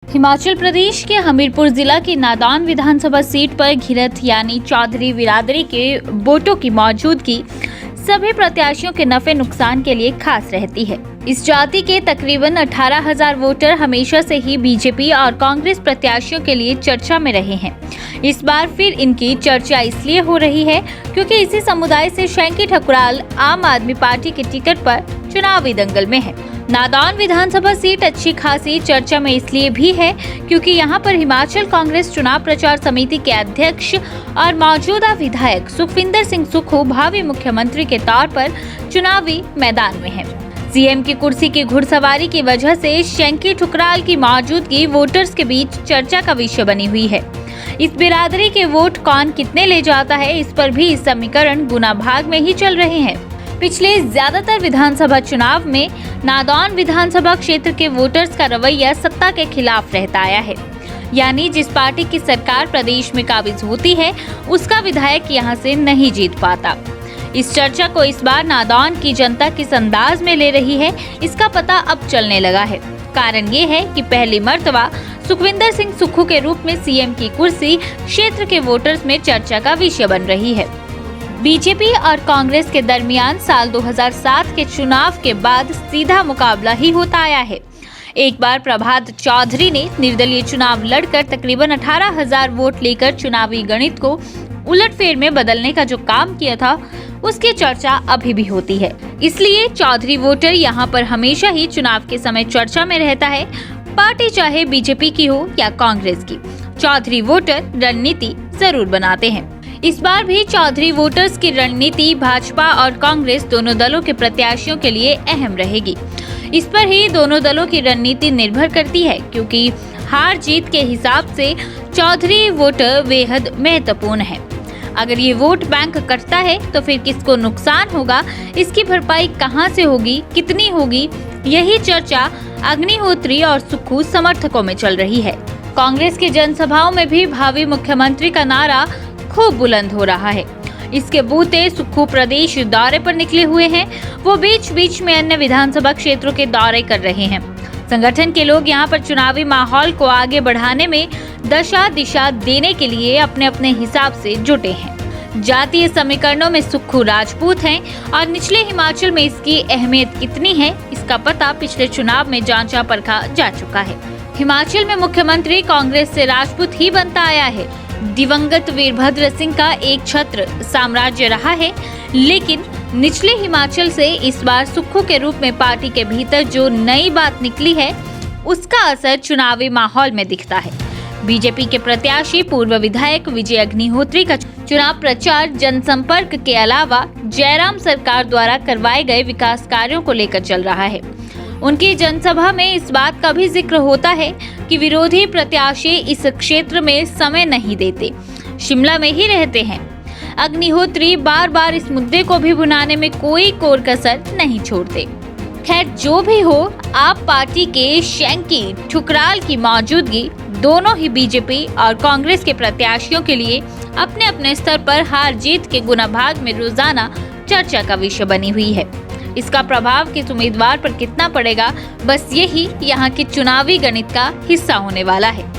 हिमाचल प्रदेश के हमीरपुर जिला की नादौन विधानसभा सीट पर घिरथ यानी चौधरी बिरादरी के वोटों की मौजूदगी सभी प्रत्याशियों के नफे नुकसान के लिए खास रहती है। इस जाति के तकरीबन 18,000 वोटर हमेशा से ही बीजेपी और कांग्रेस प्रत्याशियों के लिए चर्चा में रहे हैं। इस बार फिर इनकी चर्चा इसलिए हो रही है क्योंकि इसी समुदाय से शैंकी ठकुराल आम आदमी पार्टी के टिकट पर चुनावी दंगल में है। नादौन विधानसभा सीट अच्छी खासी चर्चा में इसलिए भी है क्योंकि यहां पर हिमाचल कांग्रेस चुनाव प्रचार समिति के अध्यक्ष और मौजूदा विधायक सुखविंदर सिंह सुक्खू भावी मुख्यमंत्री के तौर पर चुनावी मैदान में हैं। सीएम की कुर्सी की घुड़सवारी की वजह से शैंकी ठुकराल की मौजूदगी वोटर्स के बीच चर्चा का विषय बनी हुई है। इस बिरादरी के वोट कौन कितने ले जाता है, इस पर भी समीकरण गुना भाग में ही चल रहे हैं। पिछले ज्यादातर विधानसभा चुनाव में नादौन विधानसभा क्षेत्र के वोटर्स का रवैया सत्ता के खिलाफ रहता आया है, यानी जिस पार्टी की सरकार प्रदेश में काबिज होती है उसका विधायक यहां से नहीं जीत पाता। इस चर्चा को इस बार नादौन की जनता किस अंदाज में ले रही है, इसका पता अब चलने लगा है। कारण ये है कि पहली मर्तबा सुखविंदर सिंह सुक्खू के रूप में सीएम की कुर्सी क्षेत्र के वोटर्स में चर्चा का विषय बन रही है। बीजेपी और कांग्रेस के दरमियान साल 2007 के चुनाव के बाद सीधा मुकाबला ही होता आया है। एक बार प्रभात चौधरी ने निर्दलीय चुनाव लड़कर तकरीबन 18,000 वोट लेकर चुनावी गणित को उलटफेर में बदलने का जो काम किया था उसकी चर्चा अभी भी होती है। इसलिए चौधरी वोटर यहाँ पर हमेशा ही चुनाव के समय चर्चा में रहता है। पार्टी चाहे बीजेपी की हो या कांग्रेस की, चौधरी वोटर रणनीति जरूर बनाते हैं। इस बार भी चौधरी वोटर्स की रणनीति भाजपा और कांग्रेस दोनों दलों के प्रत्याशियों के लिए अहम रहेगी। इस पर ही दोनों दलों की रणनीति निर्भर करती है क्योंकि हार जीत के हिसाब से चौधरी वोटर बेहद महत्वपूर्ण है। अगर ये वोट बैंक कटता है तो फिर किसको नुकसान होगा, इसकी भरपाई कहां से होगी, कितनी होगी, यही चर्चा अग्निहोत्री और सुक्खू समर्थकों में चल रही है। कांग्रेस की जनसभाओं में भी भावी मुख्यमंत्री का नारा खूब बुलंद हो रहा है। इसके बूते सुक्खू प्रदेश दौरे पर निकले हुए हैं। वो बीच बीच में अन्य विधानसभा क्षेत्रों के दौरे कर रहे हैं। संगठन के लोग यहां पर चुनावी माहौल को आगे बढ़ाने में दशा दिशा देने के लिए अपने अपने हिसाब से जुटे हैं। जातीय समीकरणों में सुक्खू राजपूत हैं और निचले हिमाचल में इसकी अहमियत कितनी है, इसका पता पिछले चुनाव में जांचा परखा जा चुका है। हिमाचल में मुख्यमंत्री कांग्रेस से राजपूत ही बनता आया है। दिवंगत वीरभद्र सिंह का एक छत्र साम्राज्य रहा है, लेकिन निचले हिमाचल से इस बार सुक्खू के रूप में पार्टी के भीतर जो नई बात निकली है उसका असर चुनावी माहौल में दिखता है। बीजेपी के प्रत्याशी पूर्व विधायक विजय अग्निहोत्री का चुनाव प्रचार जनसंपर्क के अलावा जयराम सरकार द्वारा करवाए गए विकास कार्यों को लेकर चल रहा है। उनकी जनसभा में इस बात का भी जिक्र होता है कि विरोधी प्रत्याशी इस क्षेत्र में समय नहीं देते, शिमला में ही रहते हैं। अग्निहोत्री बार बार इस मुद्दे को भी भुनाने में कोई कोर कसर नहीं छोड़ते। खैर जो भी हो, आप पार्टी के शैंकी ठुकराल की मौजूदगी दोनों ही बीजेपी और कांग्रेस के प्रत्याशियों के लिए अपने अपने स्तर पर हार जीत के गुना भाग में रोजाना चर्चा का विषय बनी हुई है। इसका प्रभाव किस उम्मीदवार पर कितना पड़ेगा, बस यही यहाँ की चुनावी गणित का हिस्सा होने वाला है।